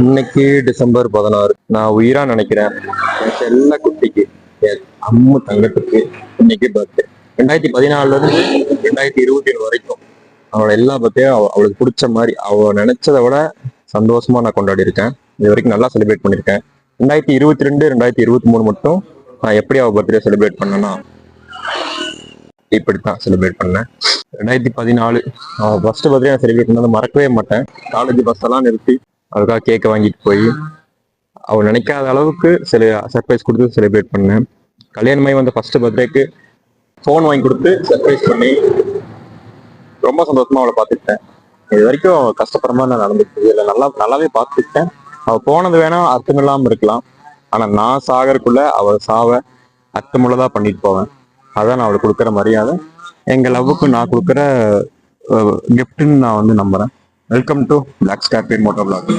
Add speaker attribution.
Speaker 1: இன்னைக்கு டிசம்பர் 16. நான் உயிரா நினைக்கிறேன் என் செல்ல குட்டிக்கு, என் அம்மு தங்கத்துக்கு இன்னைக்கு பர்த்டே. 2014 இருந்து 2021 வரைக்கும் அவளோட எல்லா பர்த்டேயும் அவளுக்கு பிடிச்ச மாதிரி அவ நினைச்சதை விட சந்தோஷமா நான் கொண்டாடி இருக்கேன். இது வரைக்கும் நல்லா செலிப்ரேட் பண்ணியிருக்கேன். 2022 2023 மட்டும் நான் எப்படி அவள் பர்த்டே செலிப்ரேட் பண்ணேன்னா இப்படித்தான் செலிப்ரேட் பண்ணேன். 2014 அவள் ஃபர்ஸ்ட் பர்த்டே நான் செலிப்ரேட் பண்ணது மறக்கவே மாட்டேன். காலேஜ் பஸ் எல்லாம் நிறுத்தி அதுக்காக கேக்கை வாங்கிட்டு போய் அவள் நினைக்காத அளவுக்கு சில சர்ப்ரைஸ் கொடுத்து செலிப்ரேட் பண்ணேன். கல்யாணமாகி வந்த ஃபர்ஸ்ட் பர்த்டேக்கு ஃபோன் வாங்கி கொடுத்து சர்ப்ரைஸ் பண்ணி ரொம்ப சந்தோஷமா அவளை பார்த்துக்கிட்டேன். இது வரைக்கும் கஷ்டப்படுற மாதிரி நான் நடந்துட்டு இல்லை, நல்லாவே பார்த்துக்கிட்டேன். அவள் போனது வேணா அர்த்தமில்லாமல் இருக்கலாம், ஆனால் நான் சாகறதுக்குள்ள அவள் சாவை அர்த்தமுள்ளதா பண்ணிட்டு போவேன். அதான் நான் அவளுக்கு கொடுக்குற மரியாதை, எங்க லவ்வுக்கு நான் கொடுக்குற கிஃப்ட்னு நான் நம்புறேன். Welcome to Black Scorpion Moto black.